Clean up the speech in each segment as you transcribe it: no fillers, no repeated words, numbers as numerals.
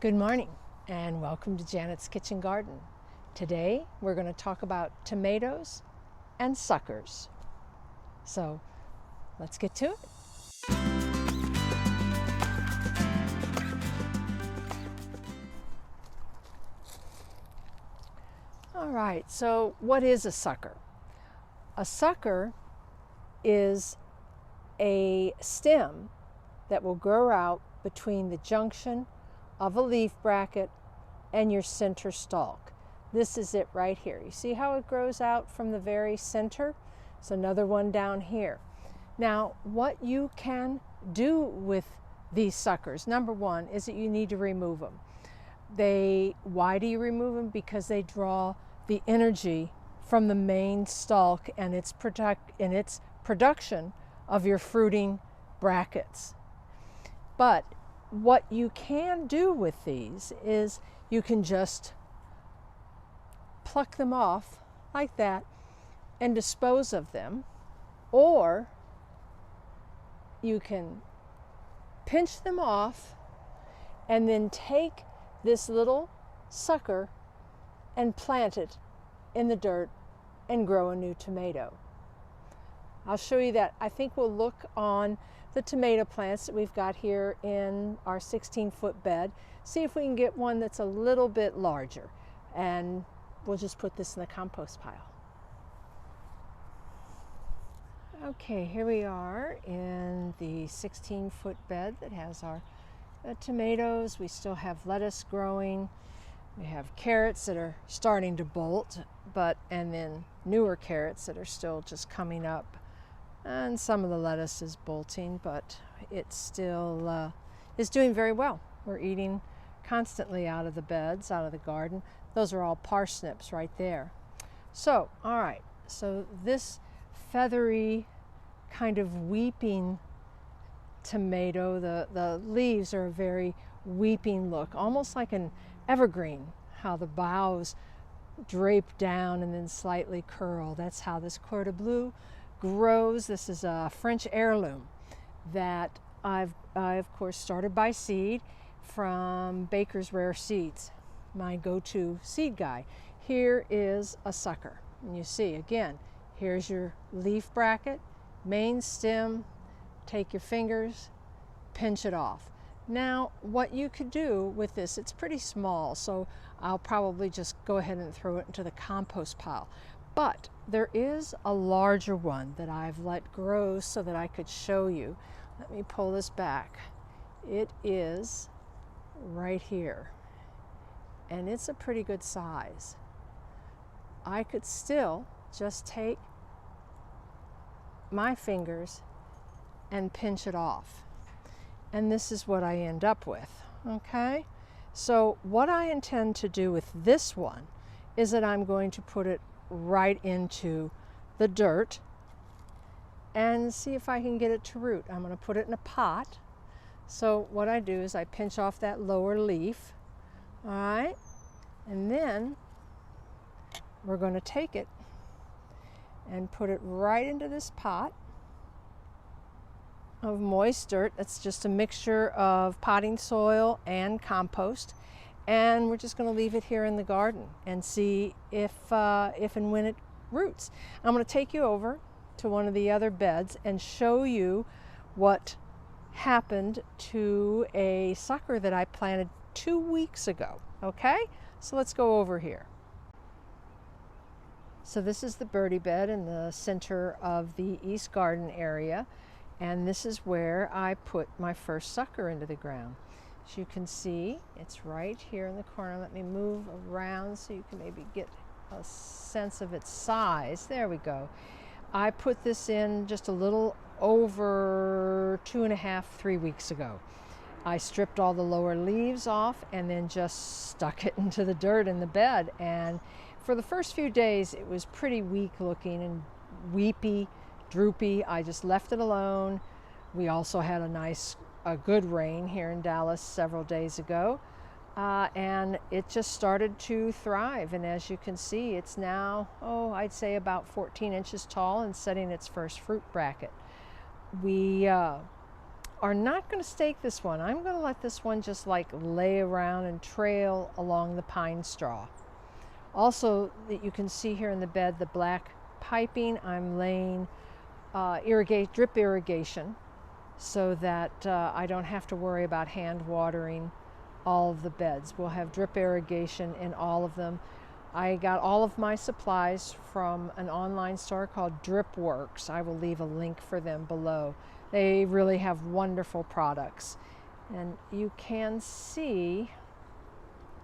Good morning and welcome to Janet's Kitchen Garden. Today we're going to talk about tomatoes and suckers. So let's get to it. All right, so what is a sucker? A sucker is a stem that will grow out between the junction of a leaf bracket and your center stalk. This is it right here. You see how it grows out from the very center? It's another one down here. Now, what you can do with these suckers, number one, is that you need to remove them. Why do you remove them? Because they draw the energy from the main stalk and its production of your fruiting brackets. But what you can do with these is you can just pluck them off like that and dispose of them, or you can pinch them off and then take this little sucker and plant it in the dirt and grow a new tomato. I'll show you that. I think we'll look on the tomato plants that we've got here in our 16-foot bed, see if we can get one that's a little bit larger, and we'll just put this in the compost pile. Okay, here we are in the 16-foot bed that has our tomatoes. We still have lettuce growing. We have carrots that are starting to bolt, and then newer carrots that are still just coming up. And some of the lettuce is bolting, but it still is doing very well. We're eating constantly out of the beds, out of the garden. Those are all parsnips right there. So, all right, so this feathery kind of weeping tomato, the leaves are a very weeping look, almost like an evergreen, how the boughs drape down and then slightly curl. That's how this cordon bleu grows. This is a French heirloom that I've of course started by seed from Baker's Rare Seeds, my go-to seed guy. Here is a sucker, and you see again, here's your leaf bracket, main stem. Take your fingers, pinch it off. Now what you could do with this, it's pretty small, so I'll probably just go ahead and throw it into the compost pile. But there is a larger one that I've let grow so that I could show you. Let me pull this back. It is right here, and it's a pretty good size. I could still just take my fingers and pinch it off, and this is what I end up with. Okay, so what I intend to do with this one is that I'm going to put it right into the dirt and see if I can get it to root. I'm going to put it in a pot. So what I do is I pinch off that lower leaf, all right, and then we're going to take it and put it right into this pot of moist dirt. That's just a mixture of potting soil and compost. And we're just going to leave it here in the garden and see if and when it roots. I'm going to take you over to one of the other beds and show you what happened to a sucker that I planted 2 weeks ago. Okay, so let's go over here. So this is the Birdie bed in the center of the East Garden area, and this is where I put my first sucker into the ground. As you can see, it's right here in the corner. Let me move around so you can maybe get a sense of its size. There we go. I put this in just a little over 2.5, 3 weeks ago. I stripped all the lower leaves off and then just stuck it into the dirt in the bed. And for the first few days, it was pretty weak looking and weepy, droopy. I just left it alone. We also had a good rain here in Dallas several days ago, and it just started to thrive. And as you can see, it's now, I'd say about 14 inches tall and setting its first fruit bracket. We are not going to stake this one. I'm going to let this one just like lay around and trail along the pine straw. Also, that you can see here in the bed, the black piping, I'm laying drip irrigation so that I don't have to worry about hand watering all of the beds. We'll have drip irrigation in all of them. I got all of my supplies from an online store called DripWorks. I will leave a link for them below. They really have wonderful products. And you can see,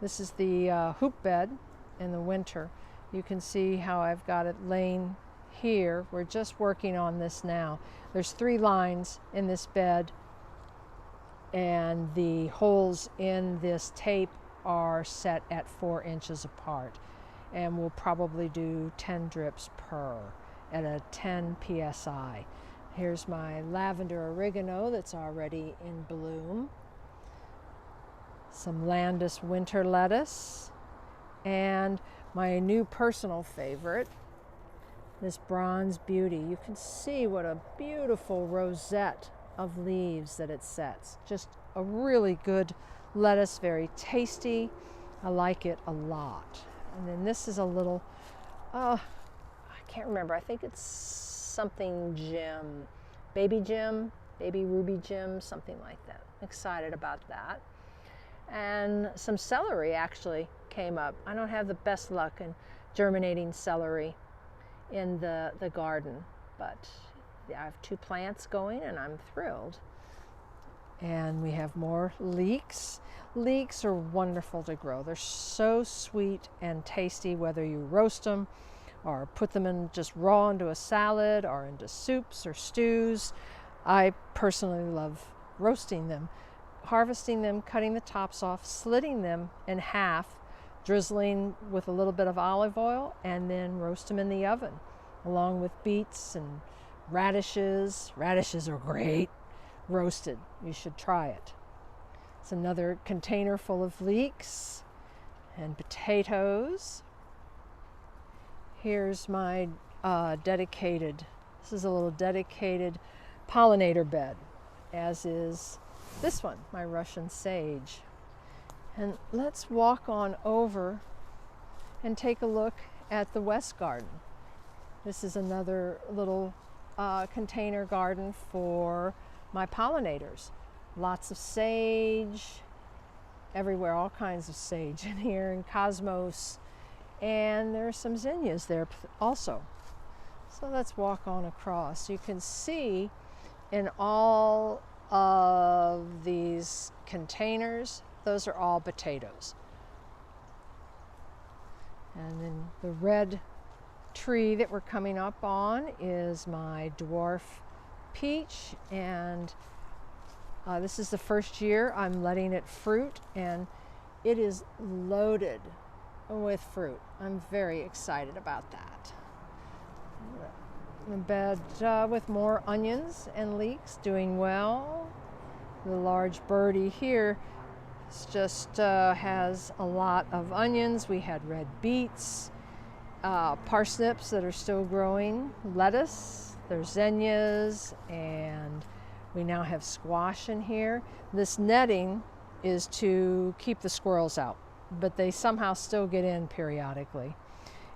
this is the hoop bed in the winter. You can see how I've got it laying here. We're just working on this now. There's 3 lines in this bed, and the holes in this tape are set at 4 inches apart. And we'll probably do 10 drips per at a 10 psi. Here's my lavender oregano that's already in bloom. Some Landis winter lettuce. And my new personal favorite, this bronze beauty. You can see what a beautiful rosette of leaves that it sets. Just a really good lettuce, very tasty. I like it a lot. And then this is a little, I can't remember, I think it's something gem, baby ruby gem, something like that. Excited about that. And some celery actually came up. I don't have the best luck in germinating celery in the garden, but I have 2 plants going and I'm thrilled. And we have more leeks. Leeks are wonderful to grow. They're so sweet and tasty, whether you roast them or put them in just raw into a salad or into soups or stews. I personally love roasting them, harvesting them, cutting the tops off, slitting them in half, drizzling with a little bit of olive oil, and then roast them in the oven along with beets and radishes. Radishes are great roasted. You should try it. It's another container full of leeks and potatoes. Here's my this is a little dedicated pollinator bed, as is this one, my Russian sage. And let's walk on over and take a look at the west garden. This is another little container garden for my pollinators. Lots of sage everywhere, all kinds of sage in here, and cosmos, and there's some zinnias there also. So let's walk on across. You can see in all of these containers, those are all potatoes. And then the red tree that we're coming up on is my dwarf peach, and this is the first year I'm letting it fruit, and it is loaded with fruit. I'm very excited about that. The bed with more onions and leeks, doing well. The large birdie here just has a lot of onions. We had red beets, parsnips that are still growing, lettuce, there's zinnias, and we now have squash in here. This netting is to keep the squirrels out, but they somehow still get in periodically.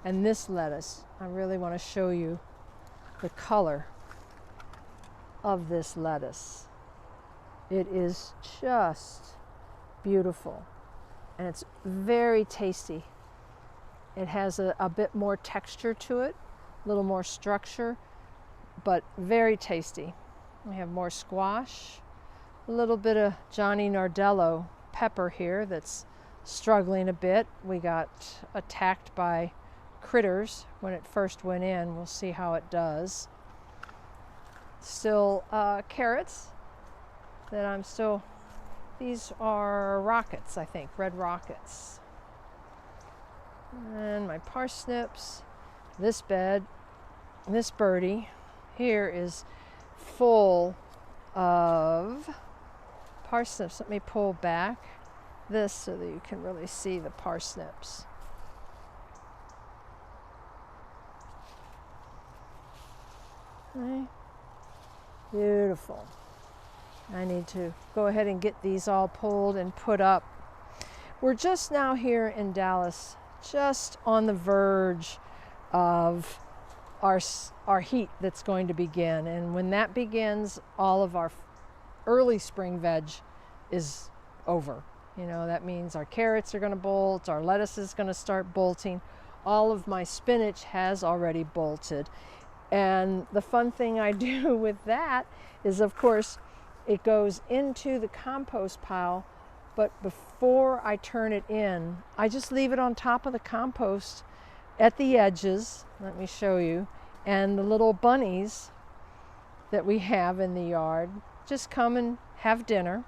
And this lettuce, I really want to show you the color of this lettuce. It is just beautiful, and it's very tasty. It has a bit more texture to it, a little more structure, but very tasty. We have more squash, a little bit of Johnny Nardello pepper here that's struggling a bit. We got attacked by critters when it first went in. We'll see how it does. Still carrots that I'm still, these are rockets, I think, red rockets. And my parsnips, this bed, this birdie here is full of parsnips. Let me pull back this so that you can really see the parsnips. Okay. Beautiful. I need to go ahead and get these all pulled and put up. We're just now here in Dallas, just on the verge of our heat that's going to begin. And when that begins, all of our early spring veg is over. You know, that means our carrots are going to bolt, our lettuce is going to start bolting. All of my spinach has already bolted. And the fun thing I do with that is, of course, it goes into the compost pile, but before I turn it in, I just leave it on top of the compost at the edges. Let me show you. And the little bunnies that we have in the yard just come and have dinner,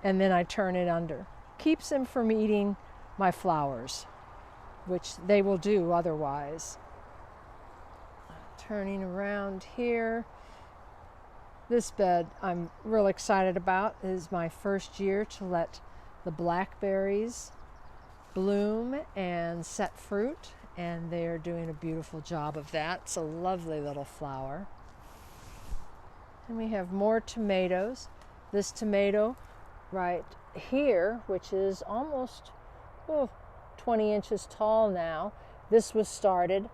and then I turn it under. Keeps them from eating my flowers, which they will do otherwise. Turning around here. This bed I'm real excited about. It is my first year to let the blackberries bloom and set fruit, and they're doing a beautiful job of that. It's a lovely little flower. And we have more tomatoes. This tomato right here, which is almost 20 inches tall now, this was started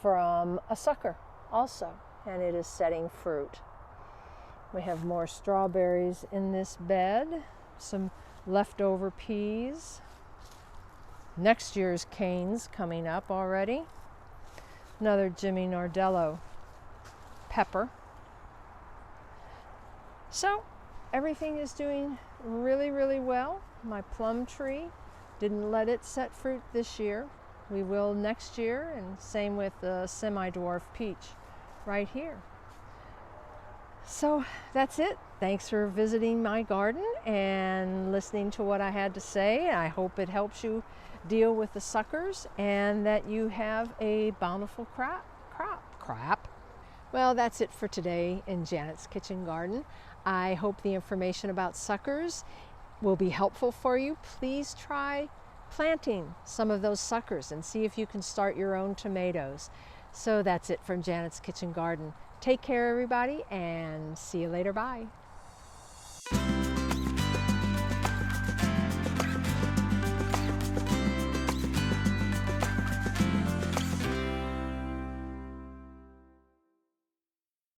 from a sucker also, and it is setting fruit. We have more strawberries in this bed, some leftover peas. Next year's canes coming up already. Another Jimmy Nardello pepper. So everything is doing really, really well. My plum tree, didn't let it set fruit this year. We will next year, and same with the semi-dwarf peach right here. So that's it. Thanks for visiting my garden and listening to what I had to say. I hope it helps you deal with the suckers and that you have a bountiful crop. Well, that's it for today in Janet's Kitchen Garden. I hope the information about suckers will be helpful for you. Please try planting some of those suckers and see if you can start your own tomatoes. So that's it from Janet's Kitchen Garden. Take care, everybody, and see you later. Bye.